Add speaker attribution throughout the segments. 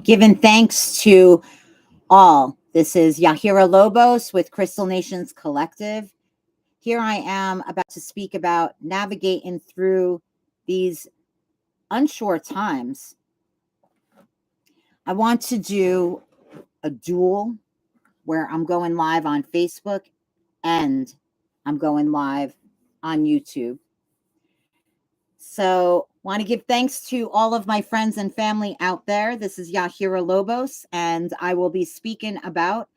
Speaker 1: Giving thanks to all. This is Yahira Lobos with Crystal Nations Collective. Here I am about to speak about navigating through these unsure times. I want to do a duel where I'm going live on Facebook and I'm going live on YouTube. So, want to give thanks to all of my friends and family out there. This is Yahira Lobos, and I will be speaking about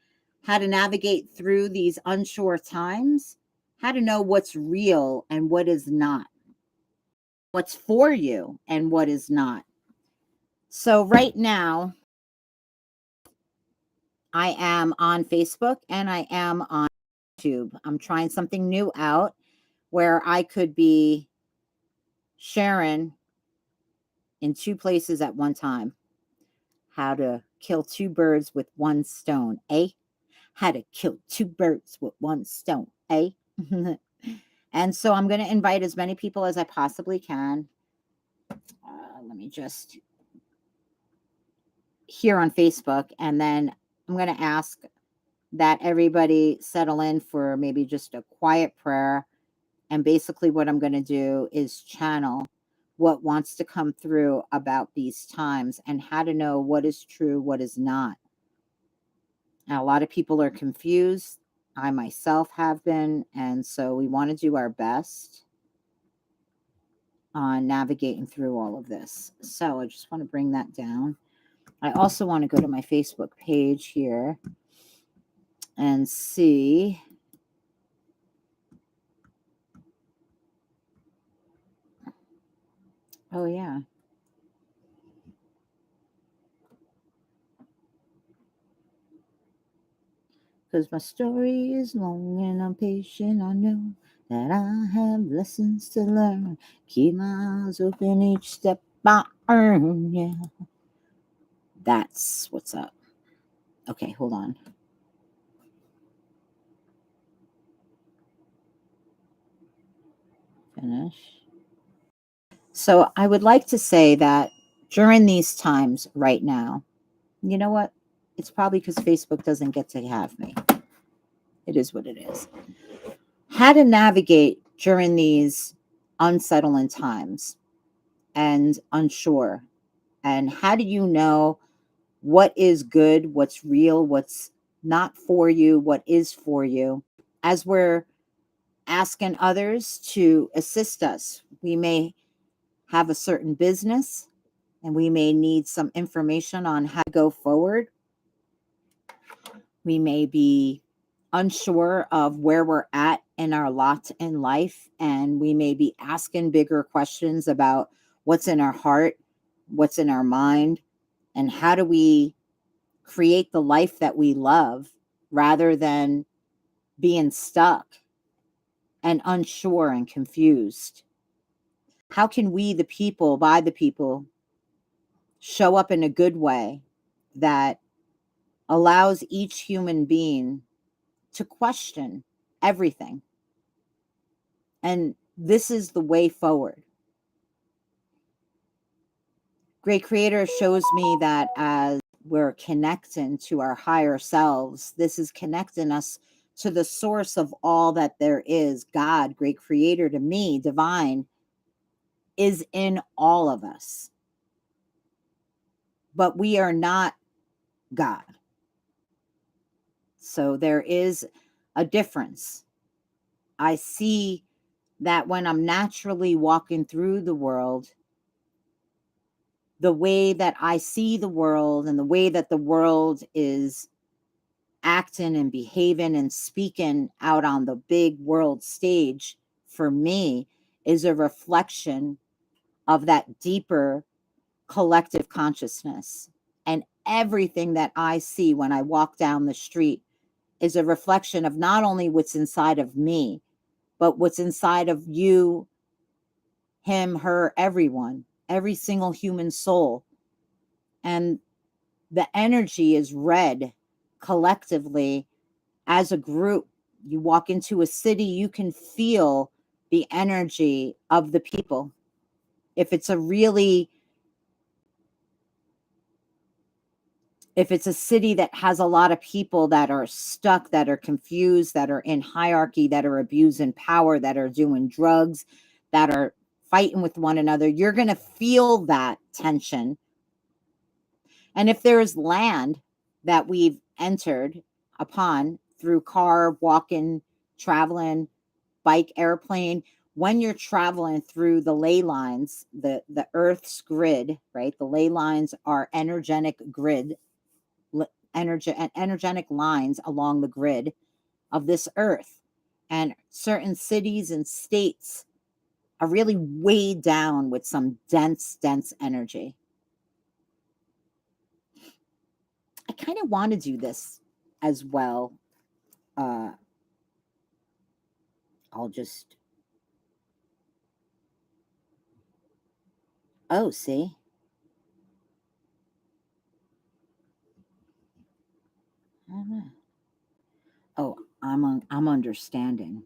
Speaker 1: how to navigate through these unsure times, how to know what's real and what is not, what's for you and what is not. So, right now, I am on Facebook and I am on YouTube. I'm trying something new out where I could be sharing in two places at one time. How to kill two birds with one stone, eh? How to kill two birds with one stone, eh? And so I'm going to invite as many people as I possibly can. Let me just here on Facebook, and then I'm going to ask that everybody settle in for maybe just a quiet prayer. And basically, what I'm going to do is channel what wants to come through about these times and how to know what is true, what is not. Now, a lot of people are confused. I myself have been. And so we want to do our best on navigating through all of this. So I just want to bring that down. I also want to go to my Facebook page here and see. Oh, yeah. Because my story is long and I'm patient. I know that I have lessons to learn. Keep my eyes open each step I earn. Yeah. That's what's up. Okay, hold on. Finish. So I would like to say that during these times right now, you know what? It's probably because Facebook doesn't get to have me. It is what it is. How to navigate during these unsettling times and unsure. And how do you know what is good, what's real, what's not for you, what is for you? As we're asking others to assist us, we may have a certain business and we may need some information on how to go forward. We may be unsure of where we're at in our lot in life, and we may be asking bigger questions about what's in our heart, what's in our mind, and how do we create the life that we love rather than being stuck and unsure and confused. How can we, the people, by the people, show up in a good way that allows each human being to question everything? And this is the way forward. Great Creator shows me that as we're connecting to our higher selves, this is connecting us to the source of all that there is. God, Great Creator, to me, divine, is in all of us. But we are not God. So there is a difference. I see that when I'm naturally walking through the world, the way that I see the world and the way that the world is acting and behaving and speaking out on the big world stage for me is a reflection of that deeper collective consciousness. And everything that I see when I walk down the street is a reflection of not only what's inside of me, but what's inside of you, him, her, everyone, every single human soul. And the energy is read collectively as a group. You walk into a city, you can feel the energy of the people. If it's a really If it's a city that has a lot of people that are stuck, that are confused, that are in hierarchy, that are abusing power, that are doing drugs, that are fighting with one another, you're going to feel that tension. And if there is land that we've entered upon through car, walking, traveling, bike, airplane, when you're traveling through the ley lines, the earth's grid, right? The ley lines are energetic grid, energetic lines along the grid of this earth. And certain cities and states are really weighed down with some dense energy. I kind of want to do this as well. Uh, I'll just, oh, see? I don't know. Oh, I'm understanding.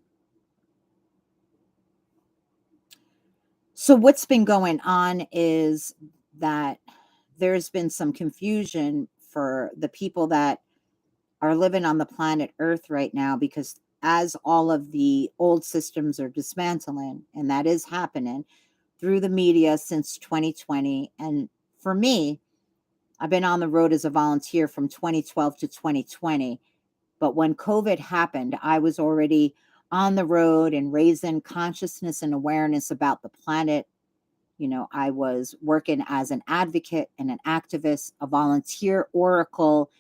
Speaker 1: So what's been going on is that there's been some confusion for the people that are living on the planet Earth right now, because as all of the old systems are dismantling, and that is happening through the media since 2020. And for me, I've been on the road as a volunteer from 2012 to 2020. But when COVID happened, I was already on the road and raising consciousness and awareness about the planet. I was working as an advocate and an activist, a volunteer oracle.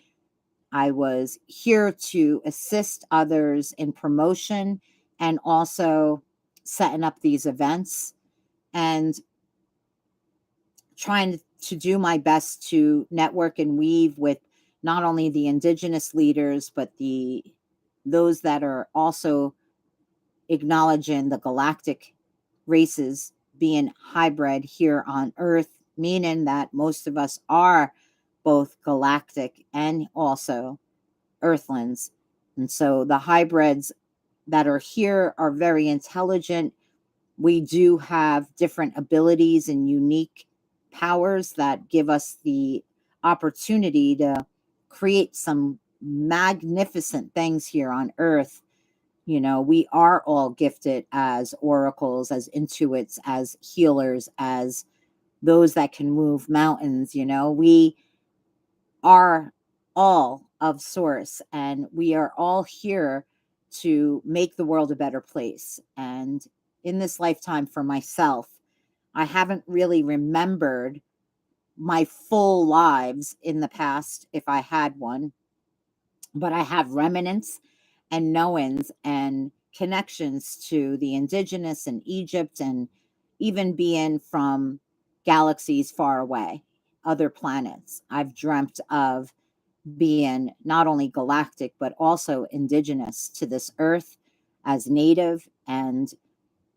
Speaker 1: I was here to assist others in promotion and also setting up these events and trying to do my best to network and weave with not only the indigenous leaders, but those that are also acknowledging the galactic races being hybrid here on Earth, meaning that most of us are both galactic and also Earthlings. And so the hybrids that are here are very intelligent. We do have different abilities and unique powers that give us the opportunity to create some magnificent things here on Earth. We are all gifted as oracles, as intuits, as healers, as those that can move mountains. We are all of source, and we are all here to make the world a better place. And in this lifetime, for myself, I haven't really remembered my full lives in the past, if I had one, but I have remnants and knowings and connections to the indigenous and Egypt, and even being from galaxies far away, other planets. I've dreamt of being not only galactic, but also indigenous to this earth as native. And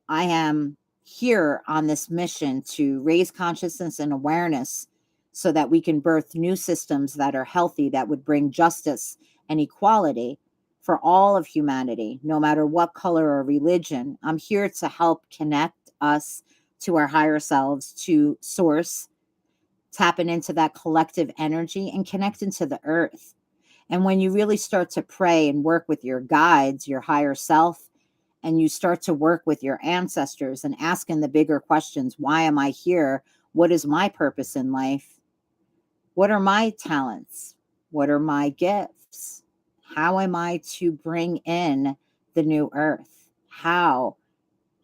Speaker 1: I am here on this mission to raise consciousness and awareness so that we can birth new systems that are healthy, that would bring justice and equality for all of humanity, no matter what color or religion. I'm here to help connect us to our higher selves, to source, tapping into that collective energy and connecting to the earth. And when you really start to pray and work with your guides, your higher self, and you start to work with your ancestors and asking the bigger questions: why am I here? What is my purpose in life? What are my talents? What are my gifts? How am I to bring in the new earth? How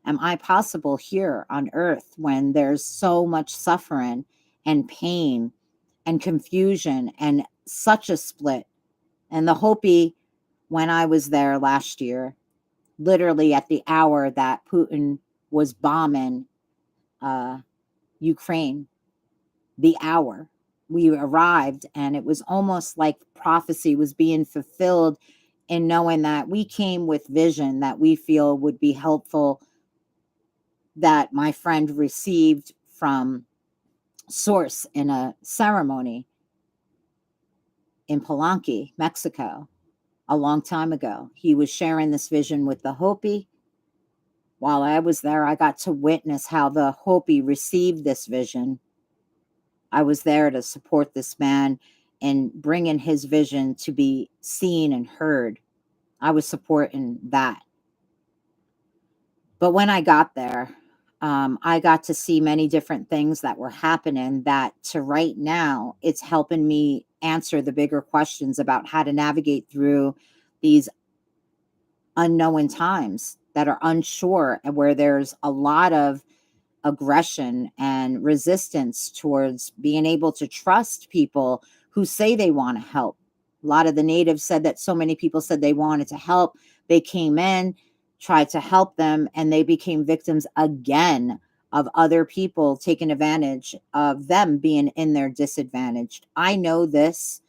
Speaker 1: am I possible here on earth when there's so much suffering and pain and confusion and such a split? And the Hopi, when I was there last year, literally at the hour that Putin was bombing uh, Ukraine, the hour we arrived, and it was almost like prophecy was being fulfilled in knowing that we came with vision that we feel would be helpful, that my friend received from source in a ceremony in Palenque, Mexico, a long time ago. He was sharing this vision with the Hopi. While I was there, I got to witness how the Hopi received this vision. I was there to support this man and bringing his vision to be seen and heard. I was supporting that. But when I got there, I got to see many different things that were happening that to right now, it's helping me answer the bigger questions about how to navigate through these unknown times that are unsure and where there's a lot of aggression and resistance towards being able to trust people who say they want to help. A lot of the natives said that so many people said they wanted to help. They came in, tried to help them, and they became victims again of other people taking advantage of them being in their disadvantaged. I know this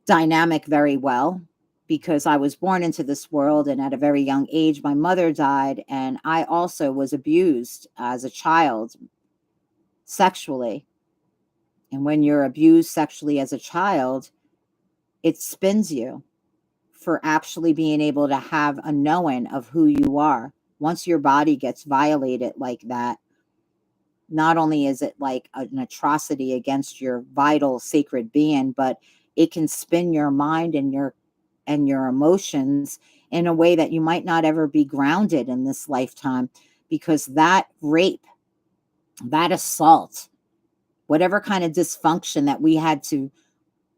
Speaker 1: dynamic very well because I was born into this world, and at a very young age my mother died, and I also was abused as a child sexually. And when you're abused sexually as a child, it spins you for actually being able to have a knowing of who you are. Once your body gets violated like that, not only is it like an atrocity against your vital sacred being, but it can spin your mind and your emotions in a way that you might not ever be grounded in this lifetime, because that rape, that assault, whatever kind of dysfunction that we had to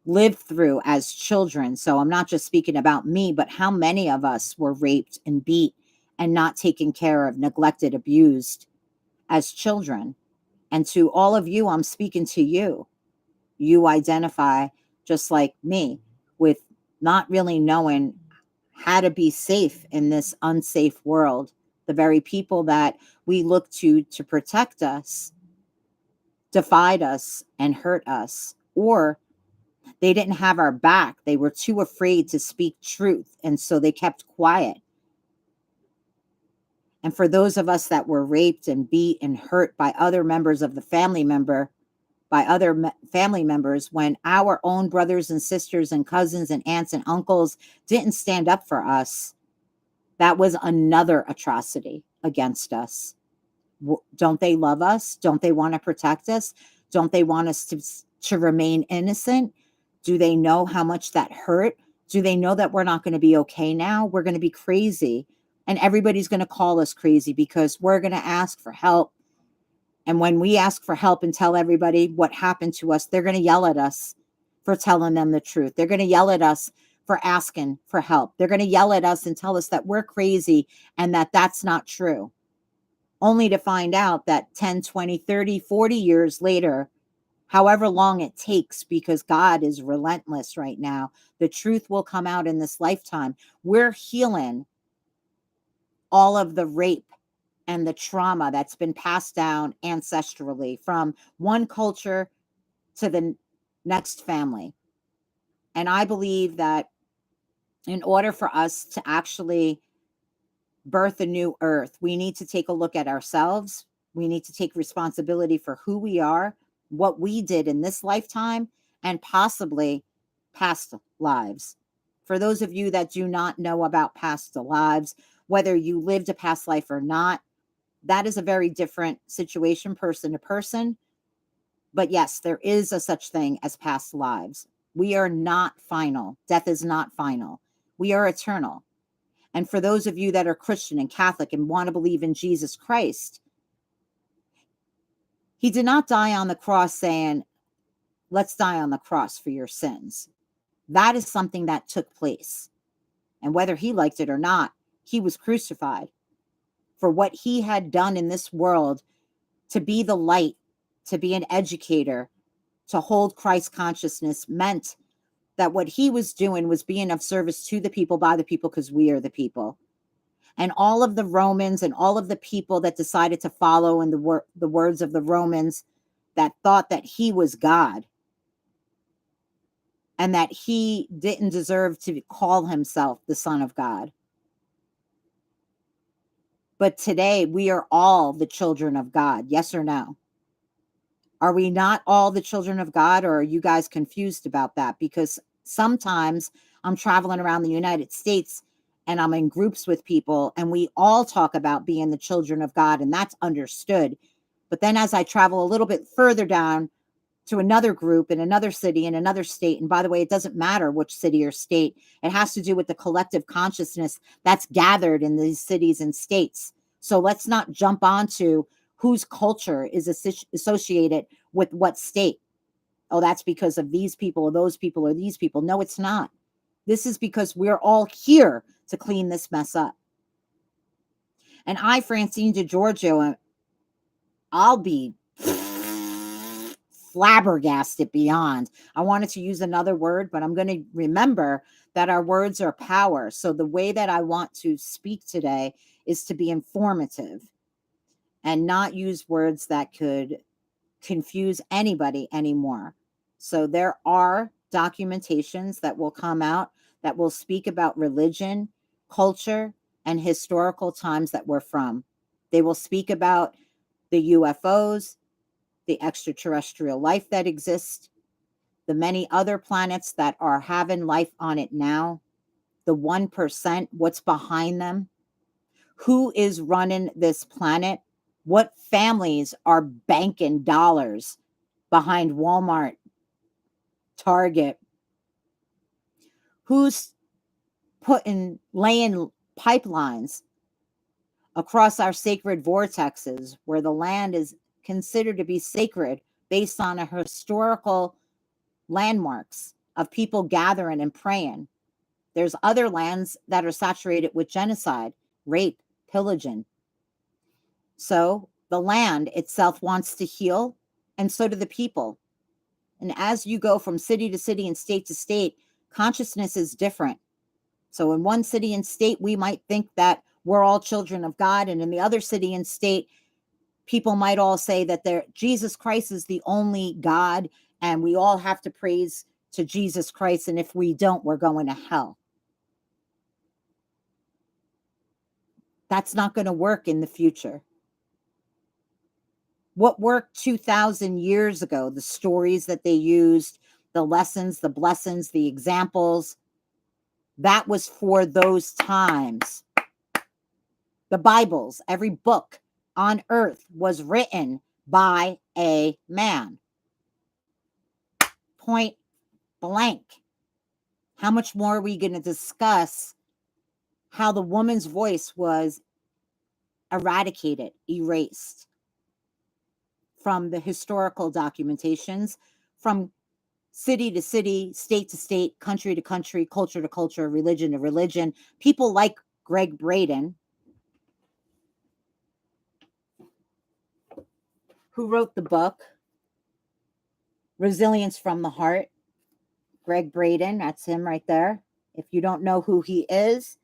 Speaker 1: live through as children. So I'm not just speaking about me, but how many of us were raped and beat and not taken care of, neglected, abused as children. And to all of you, I'm speaking to you. You identify just like me with not really knowing how to be safe in this unsafe world. The very people that we look to protect us defied us and hurt us, or they didn't have our back. They were too afraid to speak truth, and so they kept quiet. And for those of us that were raped and beat and hurt by other members of the family members, when our own brothers and sisters and cousins and aunts and uncles didn't stand up for us, that was another atrocity against us. Don't they love us? Don't they want to protect us? Don't they want us to remain innocent? Do they know how much that hurt? Do they know that we're not going to be okay now? We're going to be crazy. And everybody's going to call us crazy because we're going to ask for help. And when we ask for help and tell everybody what happened to us, they're going to yell at us for telling them the truth. They're going to yell at us for asking for help. They're going to yell at us and tell us that we're crazy and that that's not true. Only to find out that 10, 20, 30, 40 years later, however long it takes, because God is relentless right now, the truth will come out in this lifetime. We're healing all of the rape and the trauma that's been passed down ancestrally from one culture to the next family. And I believe that in order for us to actually birth a new earth, we need to take a look at ourselves. We need to take responsibility for who we are, what we did in this lifetime, and possibly past lives. For those of you that do not know about past lives, whether you lived a past life or not, that is a very different situation, person to person. But yes, there is a such thing as past lives. We are not final. Death is not final. We are eternal. And for those of you that are Christian and Catholic and want to believe in Jesus Christ, he did not die on the cross saying, let's die on the cross for your sins. That is something that took place. And whether he liked it or not, he was crucified for what he had done in this world, to be the light, to be an educator, to hold Christ consciousness, meant that what he was doing was being of service to the people, by the people, because we are the people. And all of the Romans and all of the people that decided to follow in the words of the Romans, that thought that he was God and that he didn't deserve to call himself the Son of God. But today we are all the children of God. Yes or no? Are we not all the children of God, or are you guys confused about that? Because sometimes I'm traveling around the United States and I'm in groups with people and we all talk about being the children of God, and that's understood. But then as I travel a little bit further down, to another group in another city, in another state. And by the way, it doesn't matter which city or state. It has to do with the collective consciousness that's gathered in these cities and states. So let's not jump onto whose culture is associated with what state. Oh, that's because of these people or those people or these people. No, it's not. This is because we're all here to clean this mess up. And I, Francine DeGiorgio, I'll be flabbergasted beyond. I wanted to use another word, but I'm going to remember that our words are power. So the way that I want to speak today is to be informative and not use words that could confuse anybody anymore. So there are documentations that will come out that will speak about religion, culture, and historical times that we're from. They will speak about the UFOs, the extraterrestrial life that exists, the many other planets that are having life on it now, the 1%, what's behind them, who is running this planet, what families are banking dollars behind Walmart, Target, who's laying pipelines across our sacred vortexes where the land is considered to be sacred based on a historical landmarks of people gathering and praying. There's other lands that are saturated with genocide, rape, pillaging. So the land itself wants to heal, and so do the people. And as you go from city to city and state to state, consciousness is different. So in one city and state, we might think that we're all children of God. And in the other city and state, people might all say that Jesus Christ is the only God, and we all have to praise to Jesus Christ. And if we don't, we're going to hell. That's not going to work in the future. What worked 2,000 years ago, the stories that they used, the lessons, the blessings, the examples, that was for those times. The Bibles, every book on earth was written by a man. Point blank. How much more are we going to discuss how the woman's voice was eradicated, erased from the historical documentations, from city to city, state to state, country to country, culture to culture, religion to religion? People like Greg Braden, who wrote the book Resilience from the Heart. Greg Braden, that's him right there. If you don't know who he is,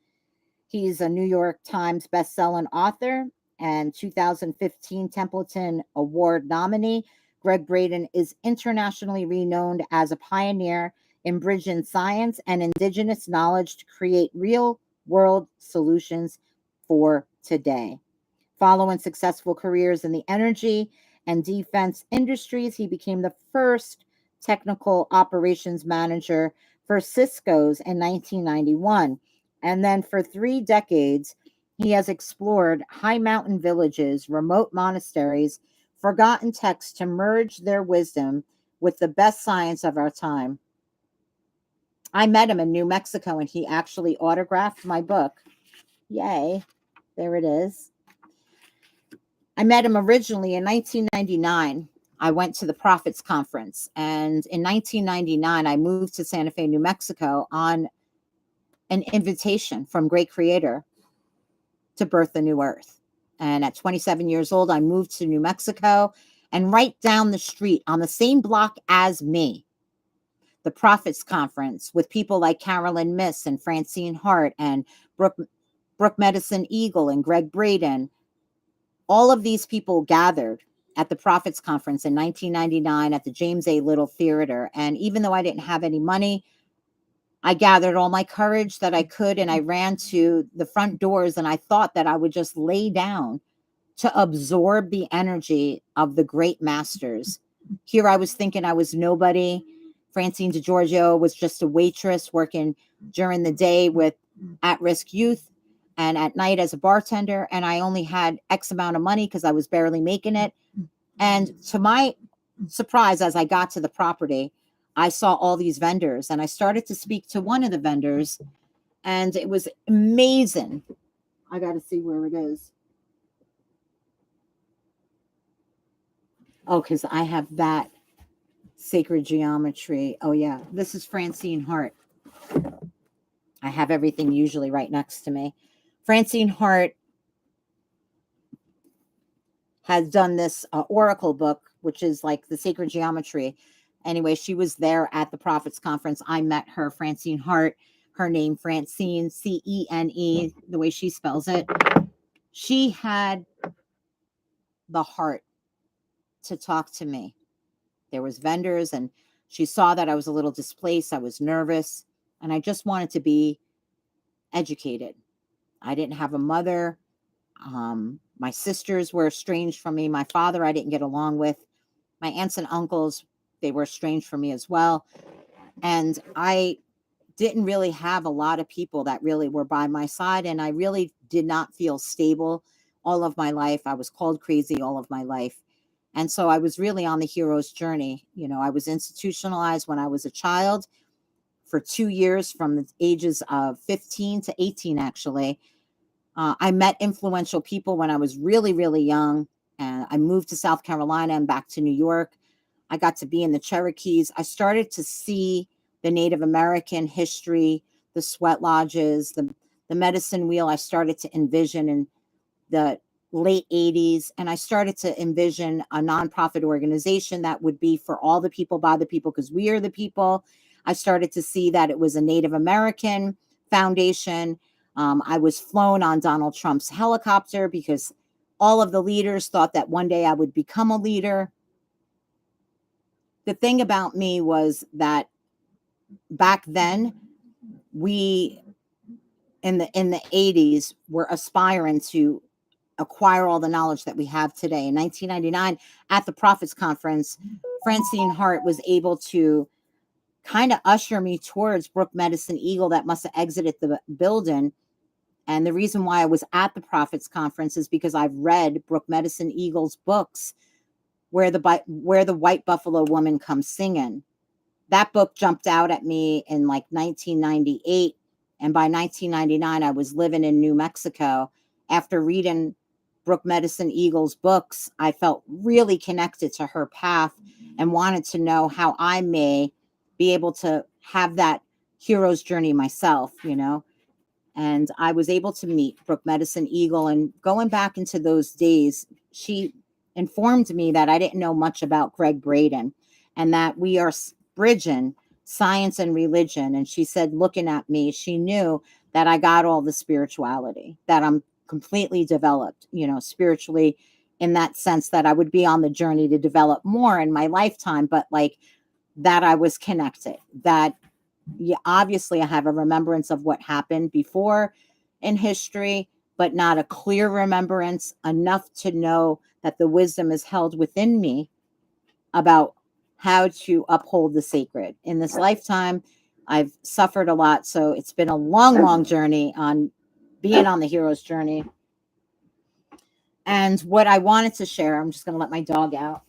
Speaker 1: he's a New York Times bestselling author and 2015 Templeton Award nominee. Greg Braden is internationally renowned as a pioneer in bridging science and indigenous knowledge to create real-world solutions for today. Following successful careers in the energy and defense industries, he became the first technical operations manager for Cisco's in 1991. And then for 3 decades, he has explored high mountain villages, remote monasteries, forgotten texts to merge their wisdom with the best science of our time. I met him in New Mexico, and he actually autographed my book. Yay. There it is. I met him originally in 1999. I went to the Prophets Conference. And in 1999, I moved to Santa Fe, New Mexico on an invitation from Great Creator to birth a new earth. And at 27 years old, I moved to New Mexico, and right down the street on the same block as me, the Prophets Conference with people like Carolyn Miss and Francine Hart and Brooke Medicine Eagle and Greg Braden. All of these people gathered at the Prophets Conference in 1999 at the James A. Little Theater. And even though I didn't have any money, I gathered all my courage that I could, and I ran to the front doors, and I thought that I would just lay down to absorb the energy of the great masters. Here I was thinking I was nobody. Francine DeGiorgio was just a waitress working during the day with at-risk youth and at night as a bartender, and I only had X amount of money because I was barely making it. And to my surprised as I got to the property. I saw all these vendors and I started to speak to one of the vendors, and it was amazing. I got to see where it is. Oh, because I have that sacred geometry. Oh, yeah. This is Francine Hart. I have everything usually right next to me. Francine Hart has done this oracle book, which is like the sacred geometry. Anyway, she was there at the Prophets Conference. I met her, Francine Hart, her name, Francine, Cene, the way she spells it. She had the heart to talk to me. There was vendors, and she saw that I was a little displaced. I was nervous, and I just wanted to be educated. I didn't have a mother. My sisters were estranged from me. My father, I didn't get along with. My aunts and uncles, they were estranged from me as well. And I didn't really have a lot of people that really were by my side. And I really did not feel stable all of my life. I was called crazy all of my life. And so I was really on the hero's journey. You know, I was institutionalized when I was a child for 2 years, from the ages of 15 to 18, actually. I met influential people when I was really, really young. And I moved to South Carolina and back to New York. I got to be in the Cherokees. I started to see the Native American history, the sweat lodges, the medicine wheel. I started to envision in the late 80s. And I started to envision a nonprofit organization that would be for all the people, by the people, because we are the people. I started to see that it was a Native American foundation. I was flown on Donald Trump's helicopter because all of the leaders thought that one day I would become a leader. The thing about me was that back then, we in the 80s were aspiring to acquire all the knowledge that we have today. In 1999, at the Prophets Conference, Francine Hart was able to kind of usher me towards Brooke Medicine Eagle, that must have exited the building. And the reason why I was at the Prophets Conference is because I've read Brooke Medicine Eagle's books, where the White Buffalo Woman comes singing. That book jumped out at me in like 1998. And by 1999, I was living in New Mexico. After reading Brooke Medicine Eagle's books, I felt really connected to her path and wanted to know how I may be able to have that hero's journey myself, you know. And I was able to meet Brooke Medicine Eagle. And going back into those days, she informed me that I didn't know much about Greg Braden, and that we are bridging science and religion. And she said, looking at me, she knew that I got all the spirituality, that I'm completely developed, you know, spiritually, in that sense that I would be on the journey to develop more in my lifetime, but like that I was connected, that yeah, obviously I have a remembrance of what happened before in history, but not a clear remembrance, enough to know that the wisdom is held within me about how to uphold the sacred. In this lifetime, I've suffered a lot. So it's been a long, long journey on being on the hero's journey. And what I wanted to share, I'm just going to let my dog out.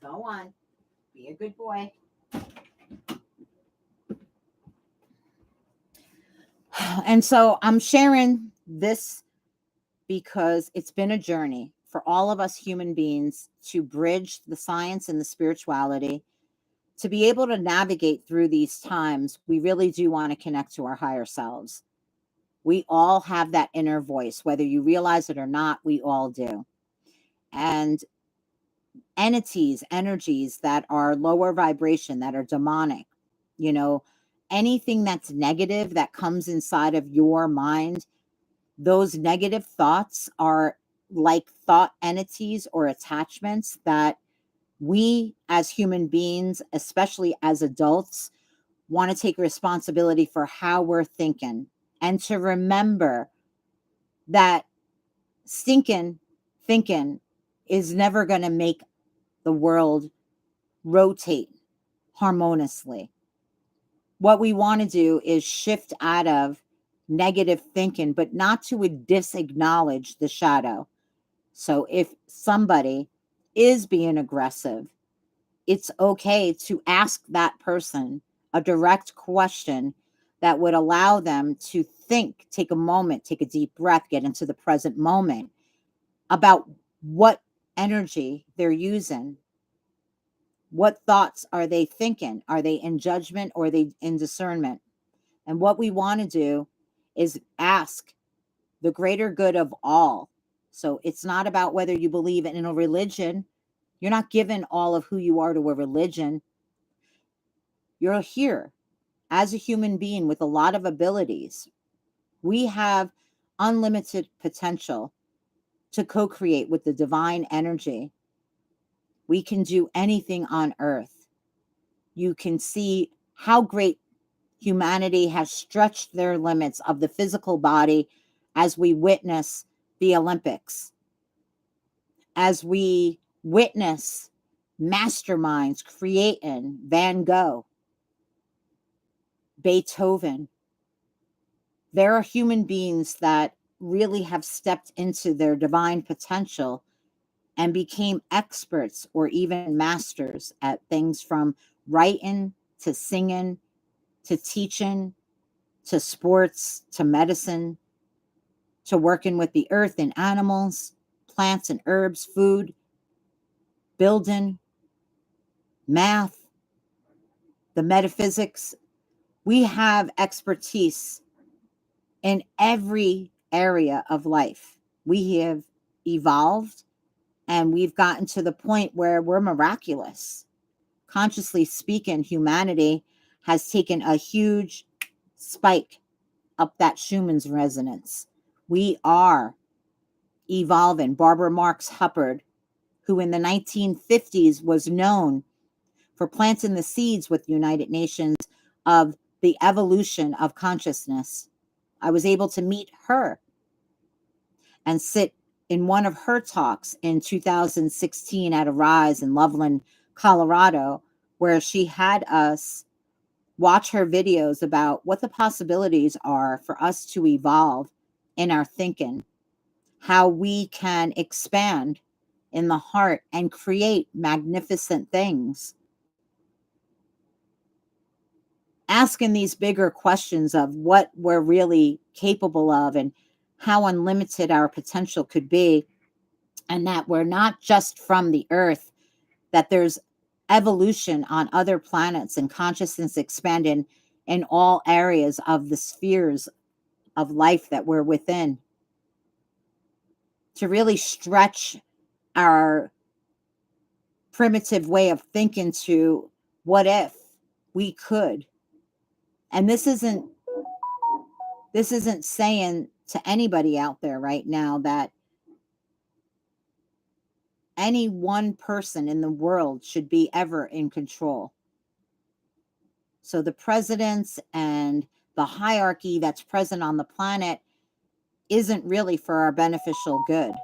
Speaker 1: Go on. Be a good boy. And so I'm sharing this because it's been a journey for all of us human beings to bridge the science and the spirituality. To be able to navigate through these times, we really do want to connect to our higher selves. We all have that inner voice, whether you realize it or not, we all do. And entities, energies that are lower vibration, that are demonic, you know, anything that's negative that comes inside of your mind, those negative thoughts are like thought entities or attachments that we as human beings, especially as adults, want to take responsibility for how we're thinking, and to remember that stinking thinking is never going to make the world rotate harmoniously. What we want to do is shift out of negative thinking, but not to disacknowledge the shadow. So if somebody is being aggressive, it's okay to ask that person a direct question that would allow them to think, take a moment, take a deep breath, get into the present moment about what energy they're using. What thoughts are they thinking? Are they in judgment or are they in discernment? And what we want to do is ask the greater good of all. So it's not about whether you believe in a religion. You're not given all of who you are to a religion. You're here as a human being with a lot of abilities. We have unlimited potential to co create with the divine energy. We can do anything on earth. You can see how great humanity has stretched their limits of the physical body as we witness the Olympics, as we witness masterminds creating Van Gogh, Beethoven. There are human beings that really have stepped into their divine potential and became experts or even masters at things from writing to singing to teaching to sports to medicine to working with the earth and animals, plants and herbs, food, building, math, the metaphysics. We have expertise in every area of life. We have evolved and we've gotten to the point where we're miraculous. Consciously speaking, humanity has taken a huge spike up that Schumann's resonance. We are evolving. Barbara Marx Hubbard, who in the 1950s was known for planting the seeds with the United Nations of the evolution of consciousness. I was able to meet her and sit in one of her talks in 2016 at a Rise in Loveland, Colorado, where she had us watch her videos about what the possibilities are for us to evolve in our thinking, how we can expand in the heart and create magnificent things. Asking these bigger questions of what we're really capable of and how unlimited our potential could be, and that we're not just from the earth, that there's evolution on other planets and consciousness expanding in all areas of the spheres of life that we're within. To really stretch our primitive way of thinking to what if we could. And this isn't saying to anybody out there right now that any one person in the world should be ever in control. So the presidents and the hierarchy that's present on the planet isn't really for our beneficial good.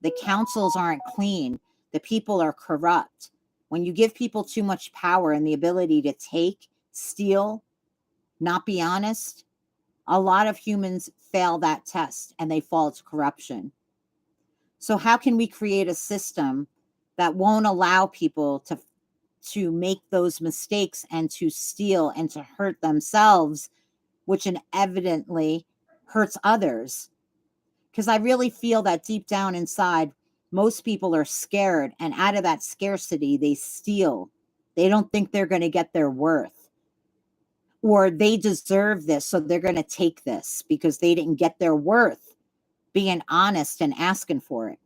Speaker 1: The councils aren't clean. The people are corrupt. When you give people too much power and the ability to take, steal, not be honest, a lot of humans fail that test and they fall to corruption. So how can we create a system that won't allow people to make those mistakes and to steal and to hurt themselves, which inevitably hurts others? Because I really feel that deep down inside, most people are scared, and out of that scarcity, they steal. They don't think they're going to get their worth, or they deserve this, so they're going to take this because they didn't get their worth being honest and asking for it.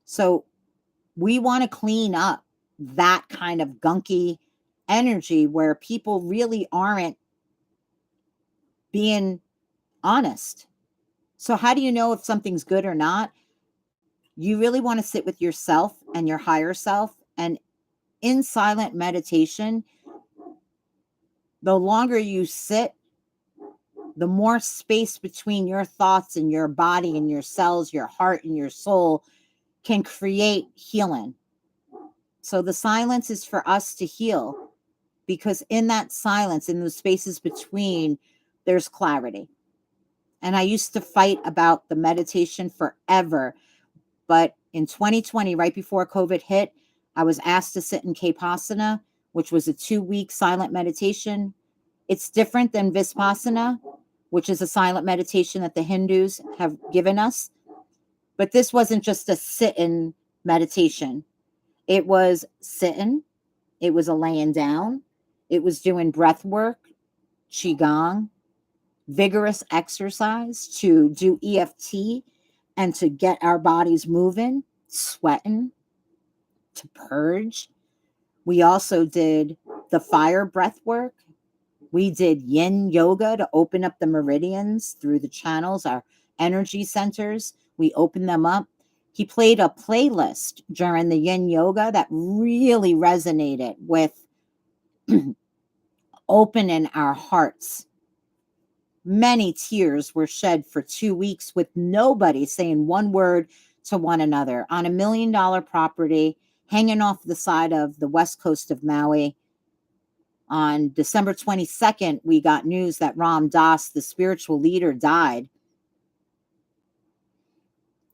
Speaker 1: So we want to clean up that kind of gunky energy where people really aren't being honest. So how do you know if something's good or not? You really want to sit with yourself and your higher self. And in silent meditation, the longer you sit, the more space between your thoughts and your body and your cells, your heart and your soul can create healing. So the silence is for us to heal, because in that silence, in those spaces between, there's clarity. And I used to fight about the meditation forever, but in 2020, right before COVID hit, I was asked to sit in Kapasana, which was a 2-week silent meditation. It's different than Vipassana, which is a silent meditation that the Hindus have given us. But this wasn't just a sit-in meditation. It was sitting, it was a laying down, it was doing breath work, qigong, vigorous exercise to do EFT and to get our bodies moving, sweating, to purge. We also did the fire breath work. We did yin yoga to open up the meridians through the channels, our energy centers. We opened them up. He played a playlist during the yin yoga that really resonated with opening our hearts. Many tears were shed for 2 weeks with nobody saying one word to one another on $1 million property hanging off the side of the west coast of Maui. On December 22nd, we got news that Ram Dass, the spiritual leader, died.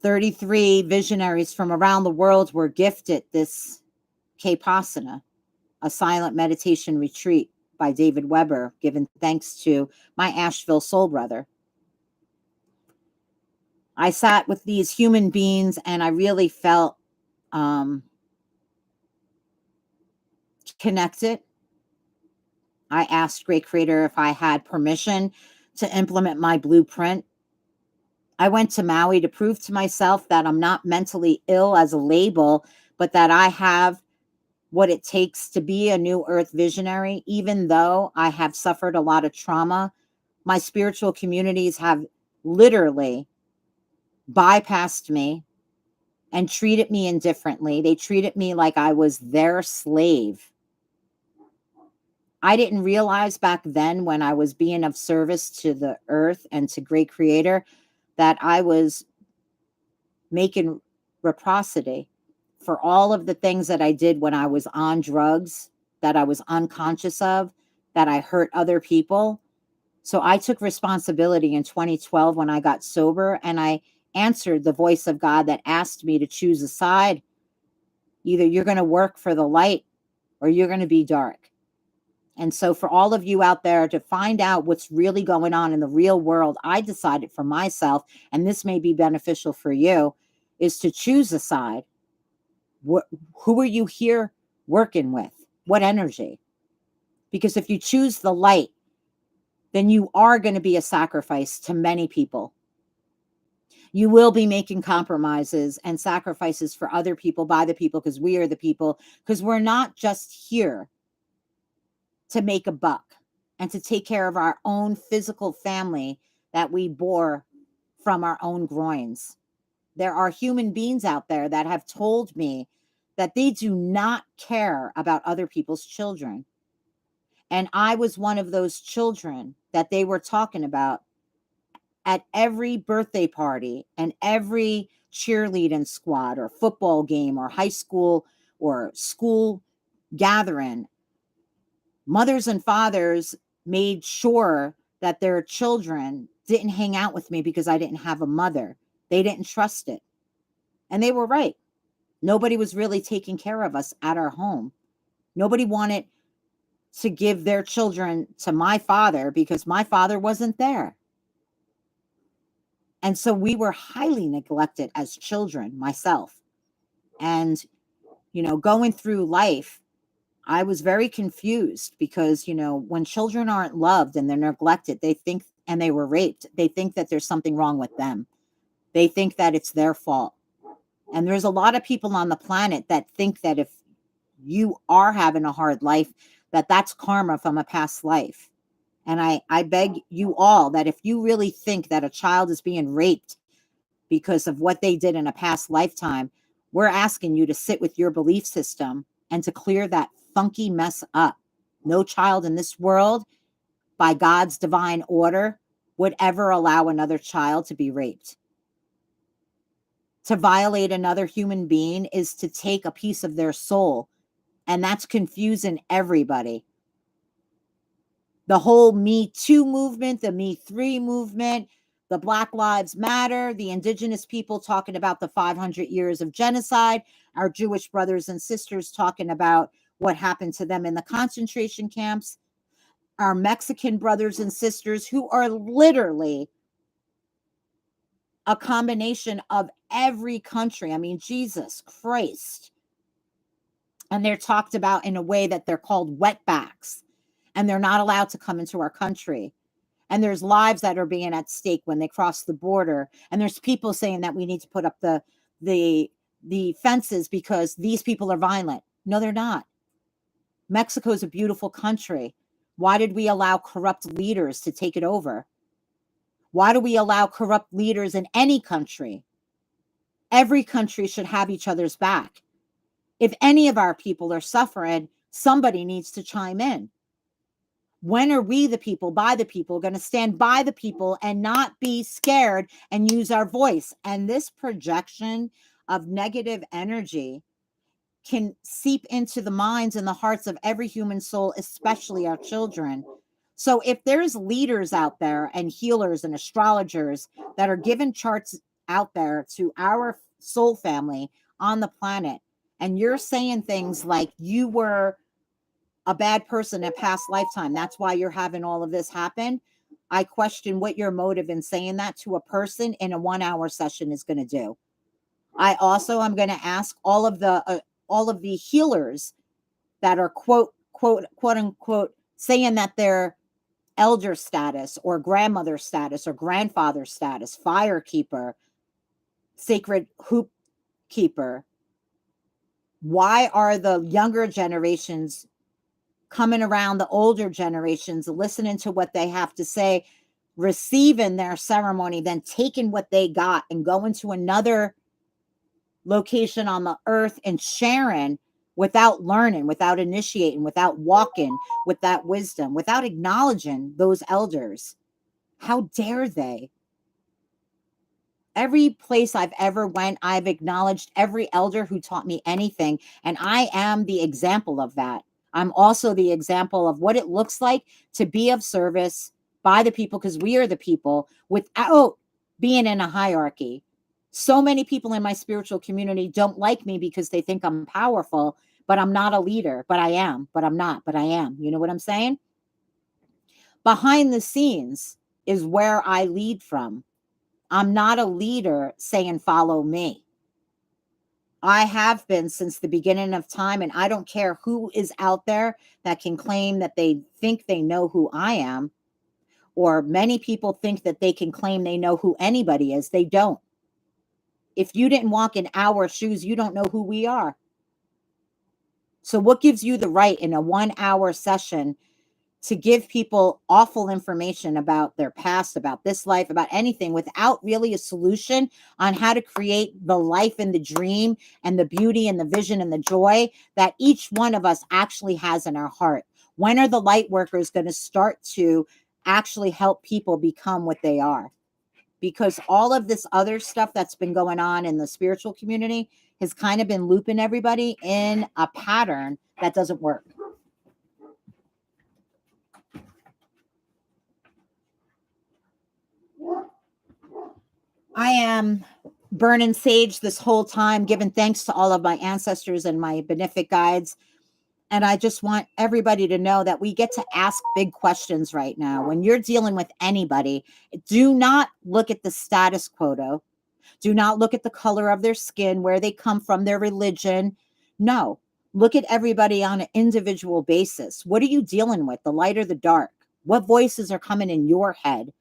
Speaker 1: 33 visionaries from around the world were gifted this Kapasana, a silent meditation retreat by David Weber, given thanks to my Asheville soul brother. I sat with these human beings and I really felt connected. I asked Great Creator if I had permission to implement my blueprint. I went to Maui to prove to myself that I'm not mentally ill as a label, but that I have what it takes to be a new earth visionary. Even though I have suffered a lot of trauma, my spiritual communities have literally bypassed me and treated me indifferently. They treated me like I was their slave. I didn't realize back then, when I was being of service to the earth and to Great Creator, that I was making reciprocity for all of the things that I did when I was on drugs, that I was unconscious of, that I hurt other people. So I took responsibility in 2012 when I got sober, and I answered the voice of God that asked me to choose a side. Either you're going to work for the light or you're going to be dark. And so for all of you out there to find out what's really going on in the real world, I decided for myself, and this may be beneficial for you, is to choose a side. Who are you here working with? What energy? Because if you choose the light, then you are going to be a sacrifice to many people. You will be making compromises and sacrifices for other people, by the people, because we are the people, because we're not just here to make a buck and to take care of our own physical family that we bore from our own groins. There are human beings out there that have told me that they do not care about other people's children. And I was one of those children that they were talking about at every birthday party and every cheerleading squad or football game or high school or school gathering. Mothers and fathers made sure that their children didn't hang out with me because I didn't have a mother. They didn't trust it. And they were right. Nobody was really taking care of us at our home. Nobody wanted to give their children to my father because my father wasn't there. And so we were highly neglected as children, myself. And, going through life, I was very confused because, when children aren't loved and they're neglected, and they were raped, they think that there's something wrong with them. They think that it's their fault. And there's a lot of people on the planet that think that if you are having a hard life, that's karma from a past life. And I beg you all that if you really think that a child is being raped because of what they did in a past lifetime, we're asking you to sit with your belief system and to clear that funky mess up. No child in this world, by God's divine order, would ever allow another child to be raped. To violate another human being is to take a piece of their soul, and that's confusing everybody. The whole Me Too movement, the Me 3 movement, The Black Lives Matter, the indigenous people talking about the 500 years of genocide, our Jewish brothers and sisters talking about what happened to them in the concentration camps, our Mexican brothers and sisters who are literally a combination of every country. I mean, Jesus Christ. And they're talked about in a way that they're called wetbacks, and they're not allowed to come into our country. And there's lives that are being at stake when they cross the border. And there's people saying that we need to put up the fences because these people are violent. No, they're not. Mexico is a beautiful country. Why did we allow corrupt leaders to take it over? Why do we allow corrupt leaders in any country? Every country should have each other's back. If any of our people are suffering, somebody needs to chime in. When are we, the people, by the people, going to stand by the people and not be scared and use our voice? And this projection of negative energy can seep into the minds and the hearts of every human soul, especially our children. So if there's leaders out there and healers and astrologers that are giving charts out there to our soul family on the planet, and you're saying things like you were a bad person in a past lifetime, that's why you're having all of this happen, I question what your motive in saying that to a person in a 1-hour session is going to do. I also am going to ask all of the healers that are quote unquote saying that they're elder status or grandmother status or grandfather status, fire keeper, sacred hoop keeper. Why are the younger generations coming around the older generations, listening to what they have to say, receiving their ceremony, then taking what they got and going to another location on the earth and sharing without learning, without initiating, without walking with that wisdom, without acknowledging those elders? How dare they? Every place I've ever went, I've acknowledged every elder who taught me anything. And I am the example of that. I'm also the example of what it looks like to be of service by the people, because we are the people, without being in a hierarchy. So many people in my spiritual community don't like me because they think I'm powerful, but I'm not a leader, but I am, but I'm not, but I am. You know what I'm saying? Behind the scenes is where I lead from. I'm not a leader saying, follow me. I have been since the beginning of time, and I don't care who is out there that can claim that they think they know who I am, or many people think that they can claim they know who anybody is. They don't. If you didn't walk in our shoes, you don't know who we are. So what gives you the right in a 1-hour session to give people awful information about their past, about this life, about anything, without really a solution on how to create the life and the dream and the beauty and the vision and the joy that each one of us actually has in our heart? When are the light workers going to start to actually help people become what they are? Because all of this other stuff that's been going on in the spiritual community has kind of been looping everybody in a pattern that doesn't work. I am burning sage this whole time, giving thanks to all of my ancestors and my benefic guides. And I just want everybody to know that we get to ask big questions right now. When you're dealing with anybody, do not look at the status quo. Do not look at the color of their skin, where they come from, their religion. No, look at everybody on an individual basis. What are you dealing with, the light or the dark? What voices are coming in your head?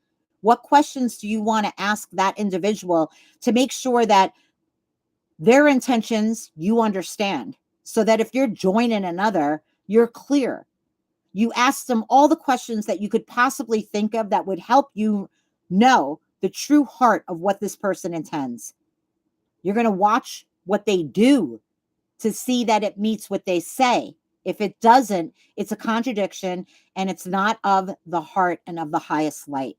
Speaker 1: What questions do you want to ask that individual to make sure that their intentions you understand, so that if you're joining another, you're clear? You ask them all the questions that you could possibly think of that would help you know the true heart of what this person intends. You're going to watch what they do to see that it meets what they say. If it doesn't, it's a contradiction, and it's not of the heart and of the highest light.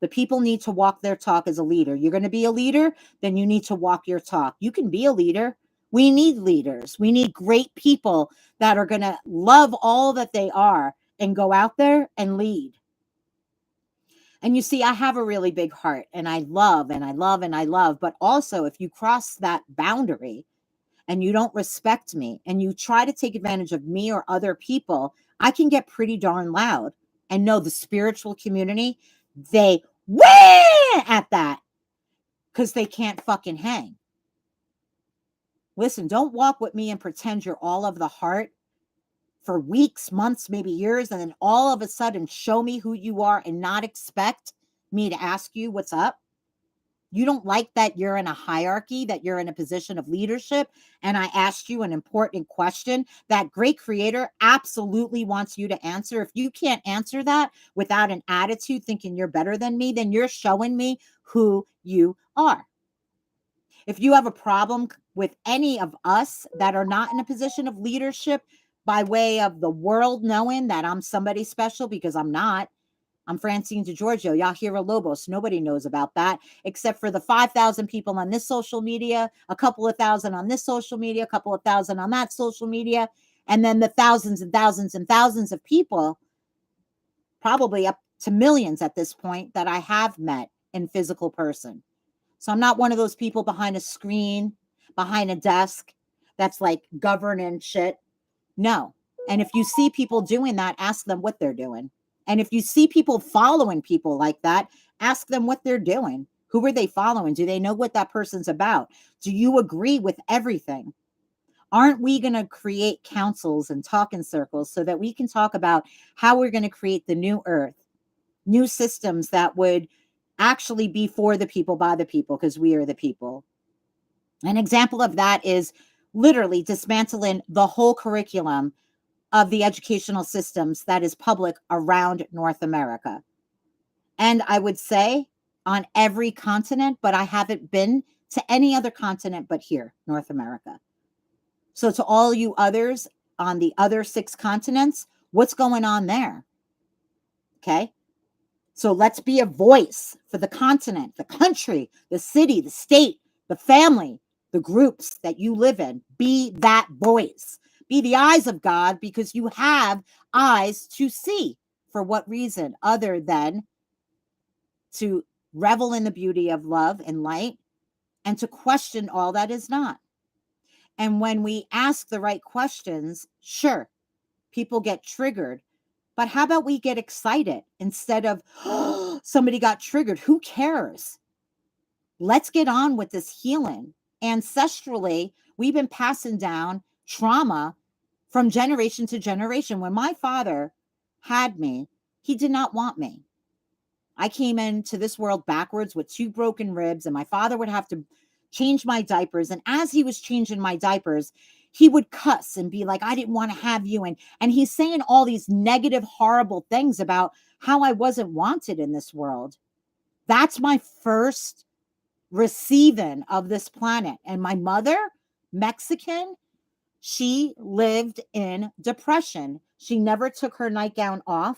Speaker 1: The people need to walk their talk as a leader. You're going to be a leader, then you need to walk your talk. You can be a leader. We need leaders. We need great people that are going to love all that they are and go out there and lead. And you see, I have a really big heart, and I love and I love and I love. But also, if you cross that boundary and you don't respect me and you try to take advantage of me or other people, I can get pretty darn loud. And no, the spiritual community, they wah at that because they can't fucking hang. Listen, don't walk with me and pretend you're all of the heart for weeks, months, maybe years, and then all of a sudden show me who you are and not expect me to ask you what's up. You don't like that you're in a hierarchy, that you're in a position of leadership, and I asked you an important question that great creator absolutely wants you to answer. If you can't answer that without an attitude thinking you're better than me, then you're showing me who you are. If you have a problem with any of us that are not in a position of leadership by way of the world knowing that I'm somebody special, because I'm not, I'm Francine DeGiorgio, Yahira Lobos. Nobody knows about that except for the 5,000 people on this social media, a couple of thousand on this social media, a couple of thousand on that social media, and then the thousands and thousands and thousands of people, probably up to millions at this point, that I have met in physical person. So I'm not one of those people behind a screen, behind a desk that's like governing shit. No. And if you see people doing that, ask them what they're doing. And if you see people following people like that, ask them what they're doing. Who are they following? Do they know what that person's about? Do you agree with everything? Aren't we going to create councils and talk in circles so that we can talk about how we're going to create the new earth, new systems that would actually be for the people, by the people, because we are the people? An example of that is literally dismantling the whole curriculum of the educational systems that is public around North America. And I would say on every continent, but I haven't been to any other continent but here, North America. So to all you others on the other 6 continents, what's going on there? Okay. So let's be a voice for the continent, the country, the city, the state, the family, the groups that you live in. Be that voice. Be the eyes of God, because you have eyes to see. For what reason other than to revel in the beauty of love and light and to question all that is not? And when we ask the right questions, sure, people get triggered. But how about we get excited instead of, oh, somebody got triggered? Who cares? Let's get on with this healing. Ancestrally, we've been passing down trauma from generation to generation. When my father had me, he did not want me. I came into this world backwards with 2 broken ribs, and my father would have to change my diapers. And as he was changing my diapers, he would cuss and be like, I didn't want to have you. And he's saying all these negative, horrible things about how I wasn't wanted in this world. That's my first receiving of this planet. And my mother, Mexican, she lived in depression. She never took her nightgown off.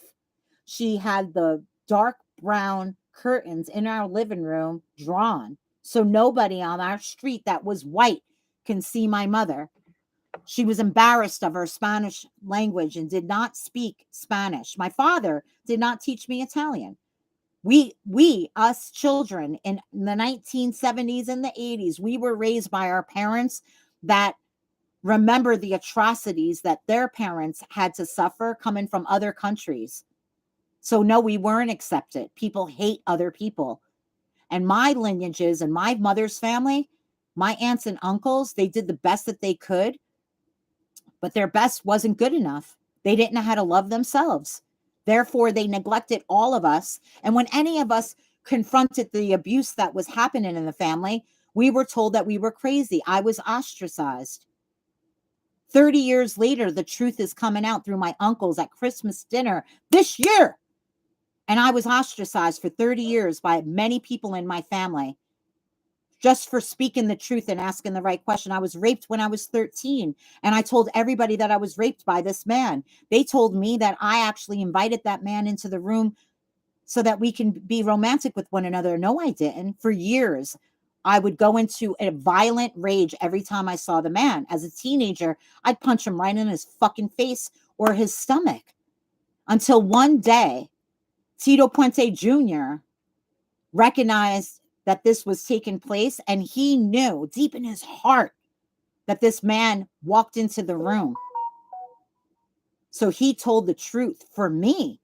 Speaker 1: She had the dark brown curtains in our living room drawn, so nobody on our street that was white can see my mother. She was embarrassed of her Spanish language and did not speak Spanish. My father did not teach me Italian. Us children in the 1970s and the 80s, we were raised by our parents that remember the atrocities that their parents had to suffer coming from other countries. So no, we weren't accepted. People hate other people. And my lineages and my mother's family, my aunts and uncles, they did the best that they could, but their best wasn't good enough. They didn't know how to love themselves. Therefore, they neglected all of us. And when any of us confronted the abuse that was happening in the family, we were told that we were crazy. I was ostracized. 30 years later, the truth is coming out through my uncles at Christmas dinner this year. And I was ostracized for 30 years by many people in my family just for speaking the truth and asking the right question. I was raped when I was 13, and I told everybody that I was raped by this man. They told me that I actually invited that man into the room so that we can be romantic with one another. No, I didn't. For years, I would go into a violent rage every time I saw the man. As a teenager, I'd punch him right in his fucking face or his stomach until one day Tito Puente Jr. recognized that this was taking place, and he knew deep in his heart that this man walked into the room. So he told the truth for me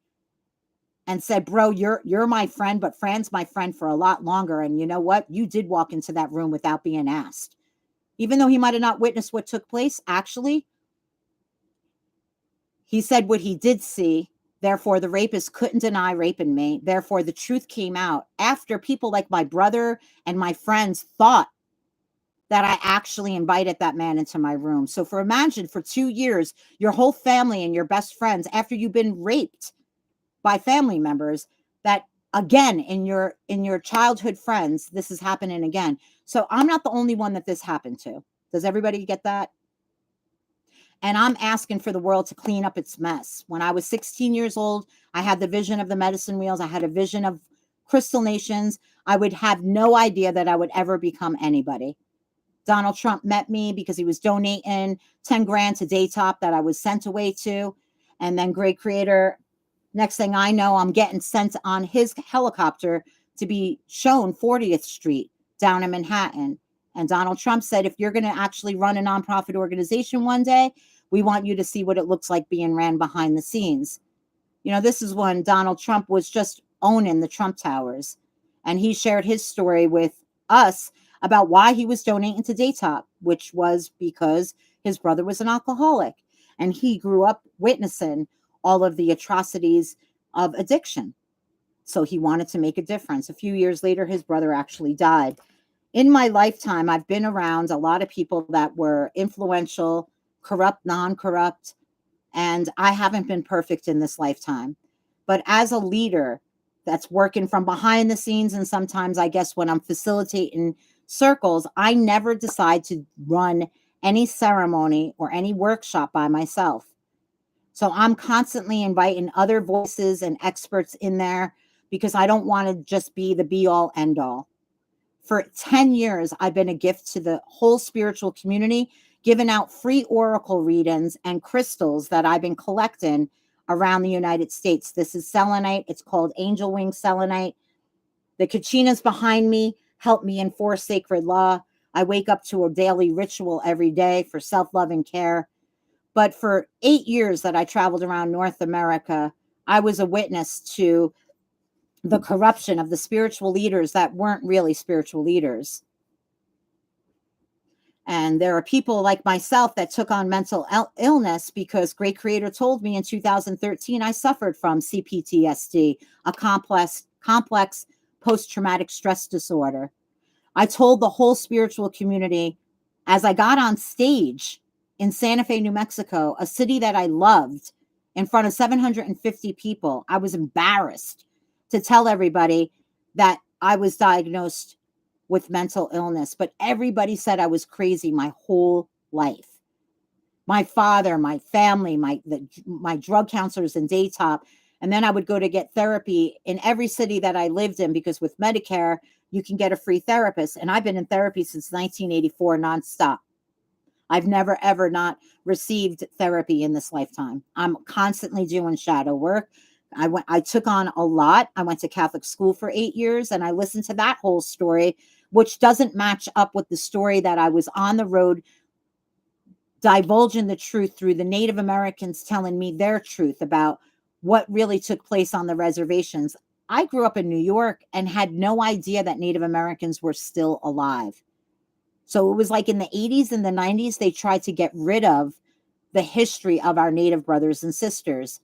Speaker 1: and said, bro, you're my friend, but Fran's my friend for a lot longer. And you know what? You did walk into that room without being asked. Even though he might have not witnessed what took place, actually, he said what he did see. Therefore, the rapist couldn't deny raping me. Therefore, the truth came out after people like my brother and my friends thought that I actually invited that man into my room. So imagine for 2 years, your whole family and your best friends, after you've been raped by family members, that again in your childhood friends, this is happening again. So I'm not the only one that this happened to. Does everybody get that? And I'm asking for the world to clean up its mess. When I was 16 years old, I had the vision of the medicine wheels. I had a vision of crystal nations. I would have no idea that I would ever become anybody. Donald Trump met me because he was donating 10 grand to Daytop that I was sent away to. And then Great Creator, next thing I know, I'm getting sent on his helicopter to be shown 40th Street down in Manhattan. And Donald Trump said, if you're going to actually run a nonprofit organization one day, we want you to see what it looks like being ran behind the scenes. You know, this is when Donald Trump was just owning the Trump Towers. And he shared his story with us about why he was donating to Daytop, which was because his brother was an alcoholic. And he grew up witnessing all of the atrocities of addiction. So he wanted to make a difference. A few years later, his brother actually died. In my lifetime, I've been around a lot of people that were influential, corrupt, non-corrupt, and I haven't been perfect in this lifetime. But as a leader that's working from behind the scenes, and sometimes I guess when I'm facilitating circles, I never decide to run any ceremony or any workshop by myself. So I'm constantly inviting other voices and experts in there because I don't want to just be the be all end all. For 10 years, I've been a gift to the whole spiritual community, giving out free oracle readings and crystals that I've been collecting around the United States. This is selenite. It's called angel wing selenite. The kachinas behind me help me enforce sacred law. I wake up to a daily ritual every day for self-love and care. But for 8 years that I traveled around North America, I was a witness to the corruption of the spiritual leaders that weren't really spiritual leaders. And there are people like myself that took on mental illness because Great Creator told me in 2013 I suffered from CPTSD, a complex post-traumatic stress disorder. I told the whole spiritual community as I got on stage in Santa Fe, New Mexico, a city that I loved, in front of 750 people. I was embarrassed to tell everybody that I was diagnosed with mental illness, but everybody said I was crazy my whole life. My father, my family, my drug counselors in Daytop, and then I would go to get therapy in every city that I lived in because with Medicare, you can get a free therapist. And I've been in therapy since 1984 nonstop. I've never, ever not received therapy in this lifetime. I'm constantly doing shadow work. I took on a lot. I went to Catholic school for 8 years and I listened to that whole story, which doesn't match up with the story that I was on the road divulging the truth through the Native Americans telling me their truth about what really took place on the reservations. I grew up in New York and had no idea that Native Americans were still alive. So it was like in the 80s and the 90s, they tried to get rid of the history of our Native brothers and sisters.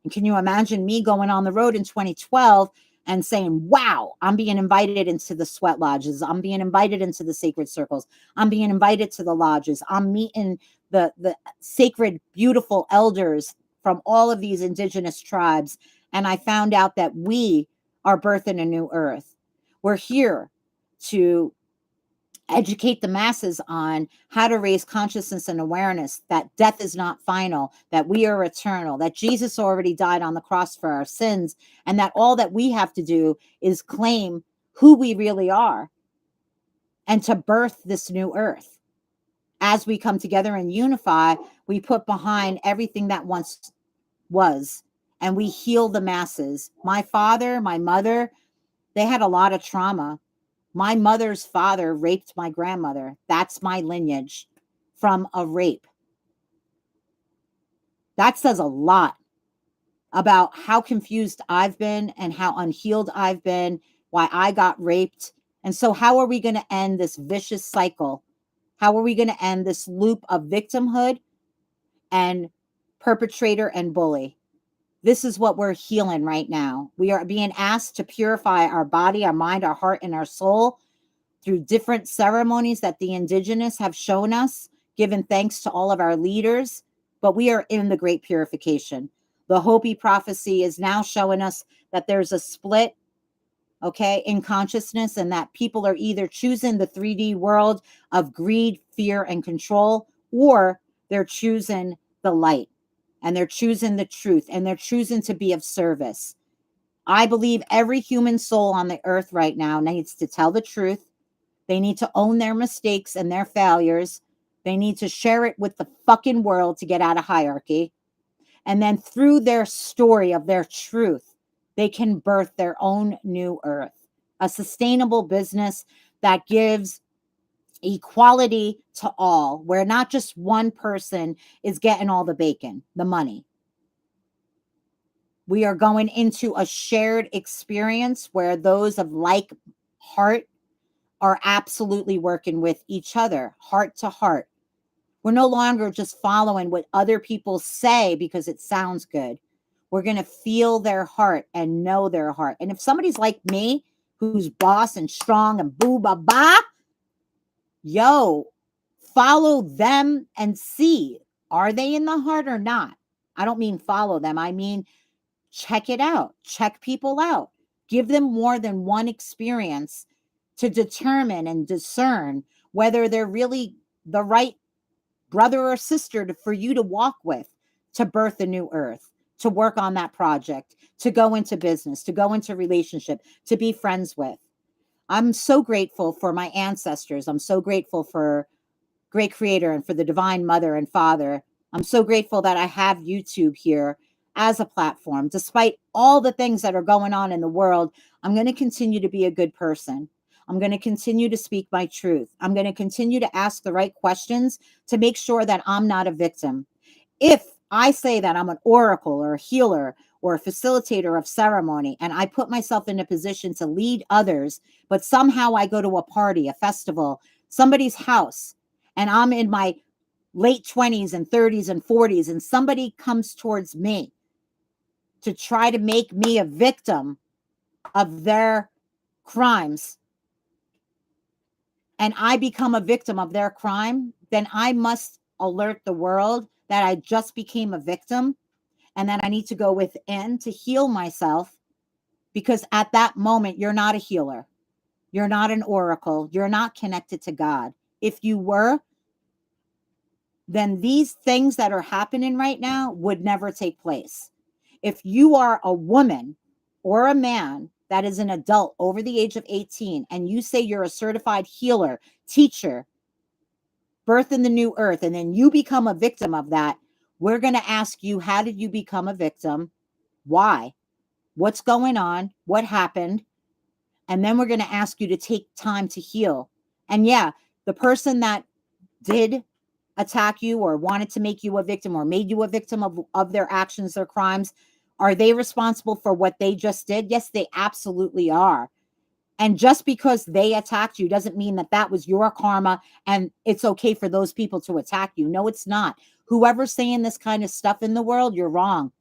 Speaker 1: And can you imagine me going on the road in 2012 and saying, wow, I'm being invited into the sweat lodges. I'm being invited into the sacred circles. I'm being invited to the lodges. I'm meeting the sacred, beautiful elders from all of these indigenous tribes. And I found out that we are birthing a new earth. We're here to educate the masses on how to raise consciousness and awareness that death is not final, that we are eternal, that Jesus already died on the cross for our sins, and that all that we have to do is claim who we really are and to birth this new earth. As we come together and unify, we put behind everything that once was and we heal the masses. My father, my mother, they had a lot of trauma. My mother's father raped my grandmother. That's my lineage from a rape. That says a lot about how confused I've been and how unhealed I've been, why I got raped. And so, how are we going to end this vicious cycle? How are we going to end this loop of victimhood and perpetrator and bully? This is what we're healing right now. We are being asked to purify our body, our mind, our heart, and our soul through different ceremonies that the indigenous have shown us, given thanks to all of our leaders. But we are in the great purification. The Hopi prophecy is now showing us that there's a split, okay, in consciousness, and that people are either choosing the 3D world of greed, fear, and control, or they're choosing the light, and they're choosing the truth, and they're choosing to be of service. I believe every human soul on the earth right now needs to tell the truth. They need to own their mistakes and their failures. They need to share it with the fucking world to get out of hierarchy. And then through their story of their truth, they can birth their own new earth, a sustainable business that gives equality to all, where not just one person is getting all the bacon, the money. We are going into a shared experience where those of like heart are absolutely working with each other, heart to heart. We're no longer just following what other people say because it sounds good. We're going to feel their heart and know their heart. And if somebody's like me, who's boss and strong and boo ba ba, yo, follow them and see, are they in the heart or not? I don't mean follow them. I mean, check it out. Check people out. Give them more than one experience to determine and discern whether they're really the right brother or sister for you to walk with, to birth a new earth, to work on that project, to go into business, to go into relationship, to be friends with. I'm so grateful for my ancestors. I'm so grateful for great creator and for the divine mother and father. I'm so grateful that I have YouTube here as a platform. Despite all the things that are going on in the world, I'm going to continue to be a good person. I'm going to continue to speak my truth. I'm going to continue to ask the right questions to make sure that I'm not a victim. If I say that I'm an oracle or a healer or a facilitator of ceremony, and I put myself in a position to lead others, but somehow I go to a party, a festival, somebody's house, and I'm in my late 20s and 30s and 40s, and somebody comes towards me to try to make me a victim of their crimes, and I become a victim of their crime, then I must alert the world that I just became a victim and that I need to go within to heal myself, because at that moment, you're not a healer. You're not an oracle. You're not connected to God. If you were, then these things that are happening right now would never take place. If you are a woman or a man that is an adult over the age of 18 and you say you're a certified healer, teacher, birth in the new earth, and then you become a victim of that, we're going to ask you, how did you become a victim? Why? What's going on? What happened? And then we're going to ask you to take time to heal. And yeah, the person that did attack you or wanted to make you a victim or made you a victim of their actions, their crimes, are they responsible for what they just did? Yes, they absolutely are. And just because they attacked you doesn't mean that that was your karma and it's okay for those people to attack you. No, it's not. Whoever's saying this kind of stuff in the world, you're wrong.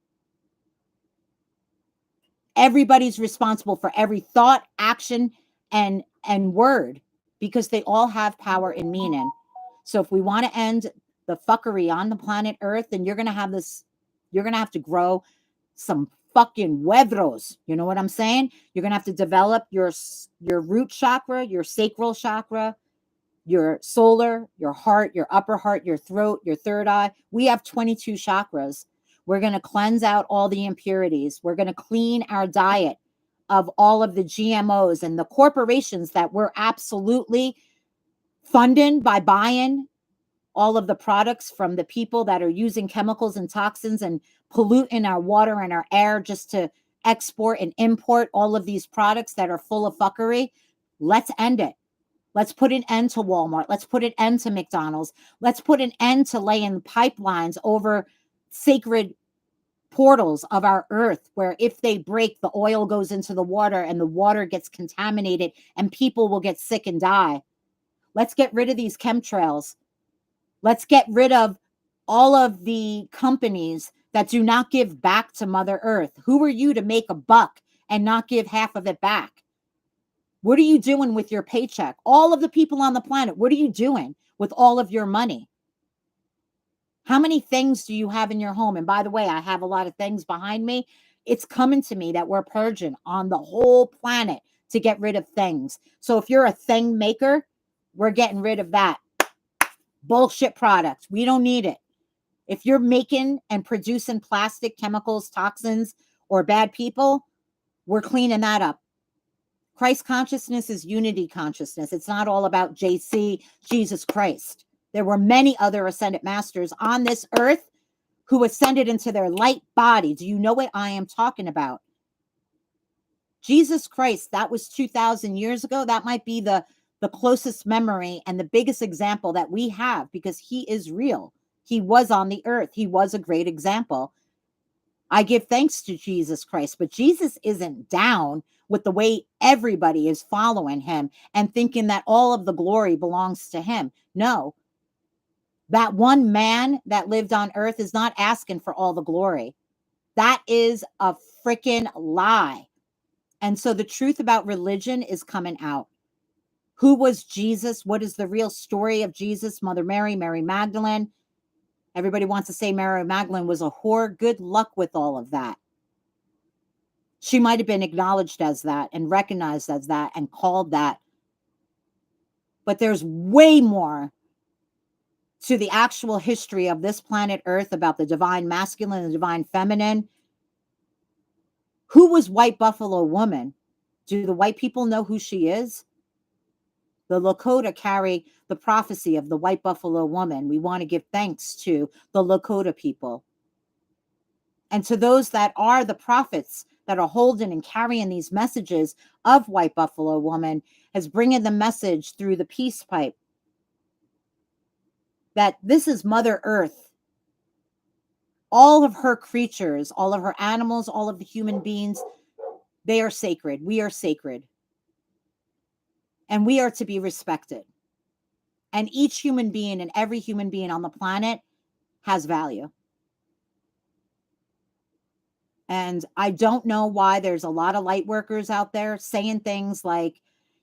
Speaker 1: Everybody's responsible for every thought, action, and word, because they all have power and meaning. So if we want to end the fuckery on the planet Earth, then you're going to have this, you're going to have to grow some fucking huevos. You know what I'm saying? You're going to have to develop your root chakra, your sacral chakra, your solar, your heart, your upper heart, your throat, your third eye. We have 22 chakras. We're going to cleanse out all the impurities. We're going to clean our diet of all of the GMOs and the corporations that we're absolutely funding by buying all of the products from the people that are using chemicals and toxins and polluting our water and our air just to export and import all of these products that are full of fuckery. Let's end it. Let's put an end to Walmart. Let's put an end to McDonald's. Let's put an end to laying pipelines over sacred portals of our earth, where if they break, the oil goes into the water and the water gets contaminated and people will get sick and die. Let's get rid of these chemtrails. Let's get rid of all of the companies that do not give back to Mother Earth. Who are you to make a buck and not give half of it back? What are you doing with your paycheck? All of the people on the planet, what are you doing with all of your money? How many things do you have in your home? And by the way, I have a lot of things behind me. It's coming to me that we're purging on the whole planet to get rid of things. So if you're a thing maker, we're getting rid of that bullshit product. We don't need it. If you're making and producing plastic, chemicals, toxins, or bad people, we're cleaning that up. Christ consciousness is unity consciousness. It's not all about JC, Jesus Christ. There were many other ascended masters on this earth who ascended into their light body. Do you know what I am talking about? Jesus Christ, that was 2,000 years ago. That might be the closest memory and the biggest example that we have, because he is real. He was on the earth. He was a great example. I give thanks to Jesus Christ, but Jesus isn't down with the way everybody is following him and thinking that all of the glory belongs to him. No, that one man that lived on earth is not asking for all the glory. That is a freaking lie. And so the truth about religion is coming out. Who was Jesus? What is the real story of Jesus? Mother Mary, Mary Magdalene. Everybody wants to say Mary Magdalene was a whore. Good luck with all of that. She might have been acknowledged as that and recognized as that and called that. But there's way more to the actual history of this planet Earth about the divine masculine and the divine feminine. Who was White Buffalo Woman? Do the white people know who she is? The Lakota carry the prophecy of the White Buffalo Woman. We want to give thanks to the Lakota people. And to those that are the prophets that are holding and carrying these messages of White Buffalo Woman, as bringing the message through the peace pipe that this is Mother Earth. All of her creatures, all of her animals, all of the human beings, they are sacred. We are sacred. And we are to be respected. And each human being and every human being on the planet has value. And I don't know why there's a lot of light workers out there saying things like,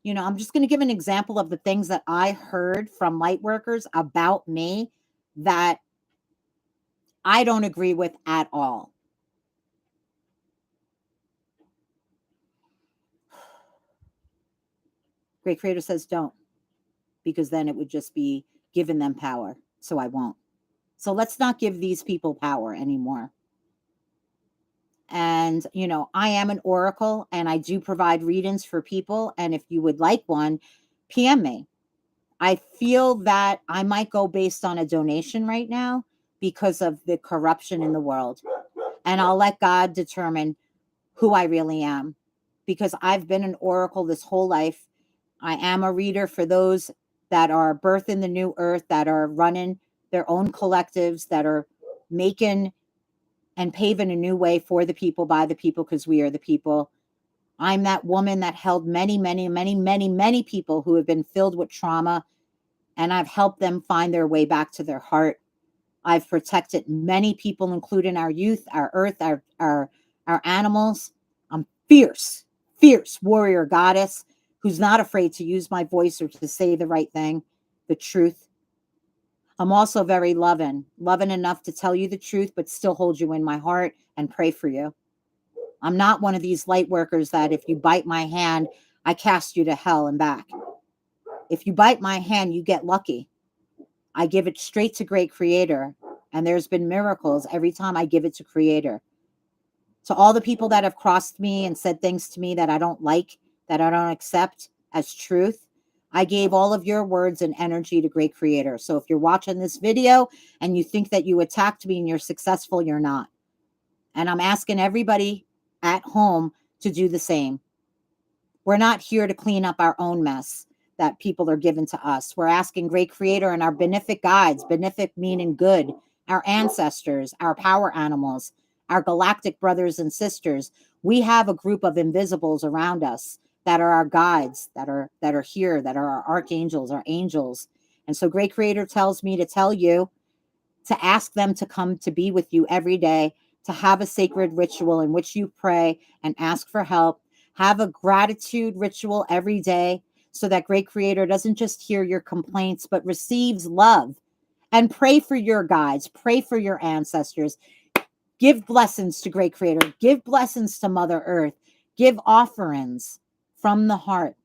Speaker 1: I'm just going to give an example of the things that I heard from light workers about me that I don't agree with at all. Great Creator says don't, because then it would just be giving them power. So I won't. So let's not give these people power anymore. And, I am an oracle and I do provide readings for people. And if you would like one, PM me. I feel that I might go based on a donation right now because of the corruption in the world. And I'll let God determine who I really am, because I've been an oracle this whole life. I am a reader for those that are birthing the new earth, that are running their own collectives, that are making and paving a new way for the people, by the people, because we are the people. I'm that woman that held many, many, many, many, many people who have been filled with trauma, and I've helped them find their way back to their heart. I've protected many people, including our youth, our earth, our animals. I'm fierce warrior goddess who's not afraid to use my voice or to say the right thing, the truth. I'm also very loving enough to tell you the truth, but still hold you in my heart and pray for you. I'm not one of these light workers that if you bite my hand, I cast you to hell and back. If you bite my hand, you get lucky. I give it straight to Great Creator. And there's been miracles every time I give it to Creator. To all the people that have crossed me and said things to me that I don't like, that I don't accept as truth, I gave all of your words and energy to Great Creator. So if you're watching this video and you think that you attacked me and you're successful, you're not. And I'm asking everybody at home to do the same. We're not here to clean up our own mess that people are giving to us. We're asking Great Creator and our benefic guides, benefic meaning good, our ancestors, our power animals, our galactic brothers and sisters. We have a group of invisibles around us that are our guides, that are here, that are our archangels, our angels. And so Great Creator tells me to tell you to ask them to come to be with you every day, to have a sacred ritual in which you pray and ask for help. Have a gratitude ritual every day so that Great Creator doesn't just hear your complaints, but receives love. And pray for your guides, pray for your ancestors. Give blessings to Great Creator, give blessings to Mother Earth, give offerings from the heart.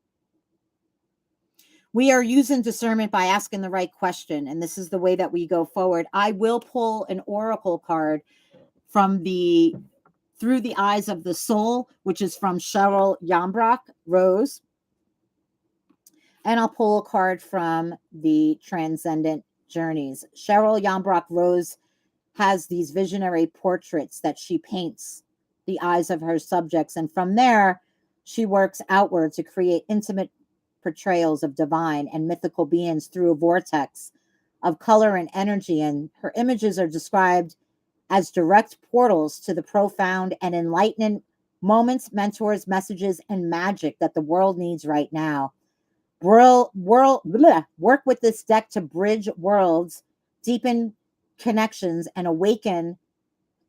Speaker 1: We are using discernment by asking the right question, and this is the way that we go forward. I will pull an oracle card from the Through the Eyes of the Soul, which is from Cheryl Yambrock Rose. And I'll pull a card from the Transcendent Journeys. Cheryl Yambrock Rose has these visionary portraits that she paints the eyes of her subjects. And from there, she works outward to create intimate portrayals of divine and mythical beings through a vortex of color and energy. And her images are described as direct portals to the profound and enlightening moments, mentors, messages, and magic that the world needs right now. Work with this deck to bridge worlds, deepen connections, and awaken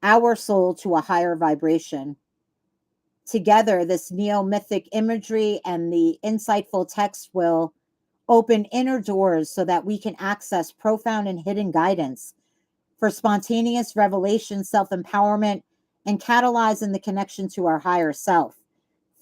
Speaker 1: our soul to a higher vibration. Together, this neo-mythic imagery and the insightful text will open inner doors so that we can access profound and hidden guidance for spontaneous revelation, self-empowerment, and catalyzing the connection to our higher self.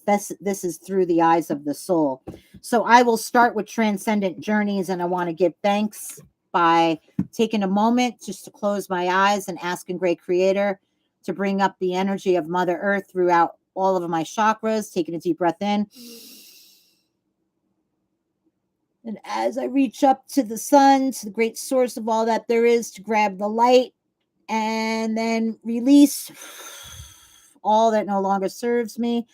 Speaker 1: This is Through the Eyes of the Soul. So I will start with Transcendent Journeys, and I want to give thanks by taking a moment just to close my eyes and asking Great Creator to bring up the energy of Mother Earth throughout all of my chakras, taking a deep breath in. And as I reach up to the sun, to the great source of all that there is, to grab the light and then release all that no longer serves me.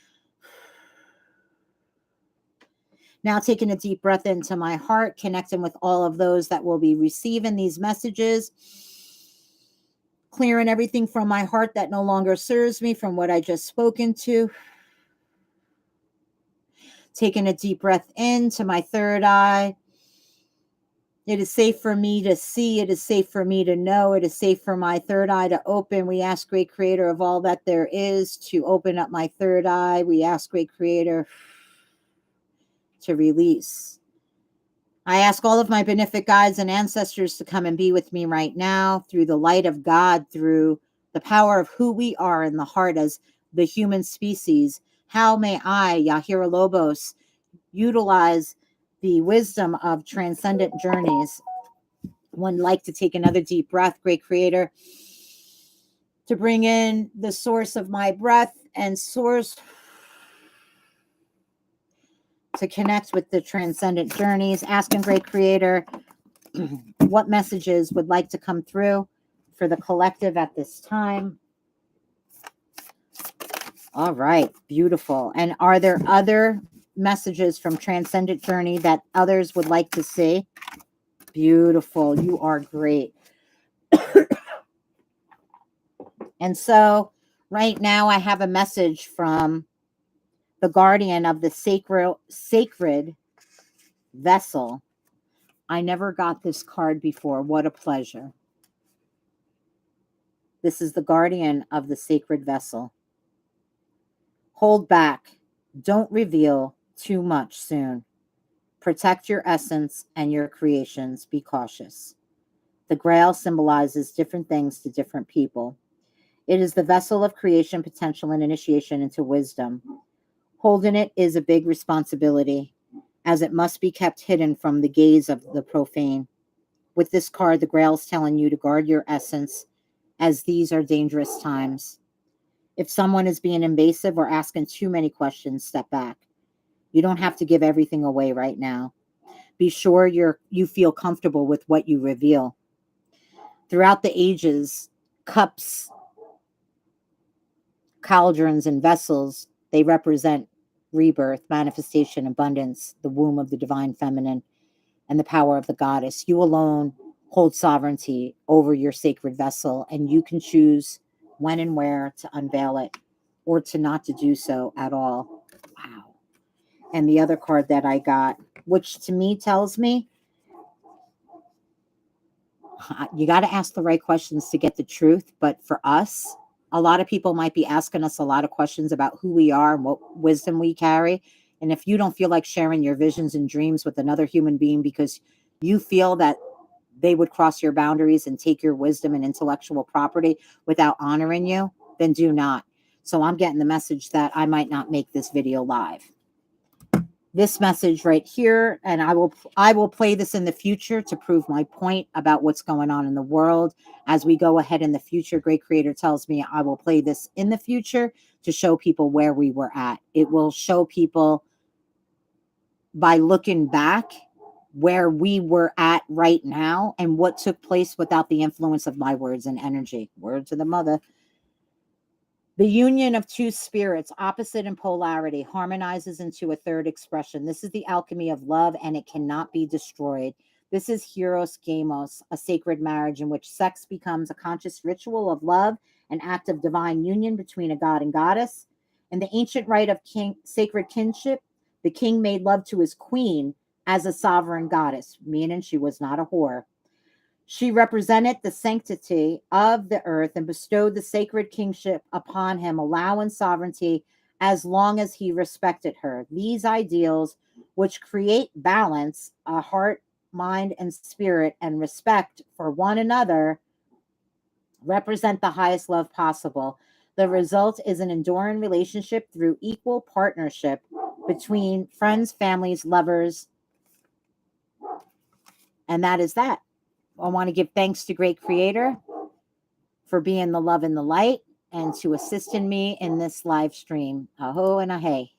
Speaker 1: Now taking a deep breath into my heart, connecting with all of those that will be receiving these messages, clearing everything from my heart that no longer serves me from what I just spoken to. Taking a deep breath into my third eye. It is safe for me to see. It is safe for me to know. It is safe for my third eye to open. We ask Great Creator of all that there is to open up my third eye. We ask Great Creator to release. I ask all of my benefic guides and ancestors to come and be with me right now through the light of God, through the power of who we are in the heart as the human species. How may I, Yahira Lobos, utilize the wisdom of Transcendent Journeys? One like to take another deep breath, Great Creator, to bring in the source of my breath and source to connect with the Transcendent Journeys, asking Great Creator what messages would like to come through for the collective at this time. All right, beautiful. And are there other messages from Transcendent Journey that others would like to see? Beautiful. You are great. And so right now I have a message from the guardian of the sacred vessel. I never got this card before. What a pleasure. This is the guardian of the sacred vessel. Hold back. Don't reveal too much soon. Protect your essence and your creations. Be cautious. The Grail symbolizes different things to different people. It is the vessel of creation, potential, and initiation into wisdom. Holding it is a big responsibility, as it must be kept hidden from the gaze of the profane. With this card, the Grail is telling you to guard your essence, as these are dangerous times. If someone is being invasive or asking too many questions, step back. You don't have to give everything away right now. Be sure you feel comfortable with what you reveal. Throughout the ages, cups, cauldrons, and vessels, they represent rebirth, manifestation, abundance, the womb of the divine feminine, and the power of the goddess. You alone hold sovereignty over your sacred vessel, and you can choose when and where to unveil it or to not to do so at all. Wow. And the other card that I got, which to me tells me you got to ask the right questions to get the truth. But for us, a lot of people might be asking us a lot of questions about who we are and what wisdom we carry. And if you don't feel like sharing your visions and dreams with another human being because you feel that they would cross your boundaries and take your wisdom and intellectual property without honoring you, then do not. So I'm getting the message that I might not make this video live. This message right here, and I will play this in the future to prove my point about what's going on in the world as we go ahead in the future. Great Creator tells me I will play this in the future to show people where we were at. It will show people by looking back where we were at right now and what took place without the influence of my words and energy. Word to the mother. The union of two spirits, opposite in polarity, harmonizes into a third expression. This is the alchemy of love, and it cannot be destroyed. This is Hieros Gamos, a sacred marriage in which sex becomes a conscious ritual of love, an act of divine union between a god and goddess. In the ancient rite of sacred kinship, the king made love to his queen as a sovereign goddess, meaning she was not a whore. She represented the sanctity of the earth and bestowed the sacred kingship upon him, allowing sovereignty as long as he respected her. These ideals, which create balance, a heart, mind, and spirit, and respect for one another, represent the highest love possible. The result is an enduring relationship through equal partnership between friends, families, lovers, and that is that. I want to give thanks to Great Creator for being the love and the light and to assisting me in this live stream. Aho and ahe.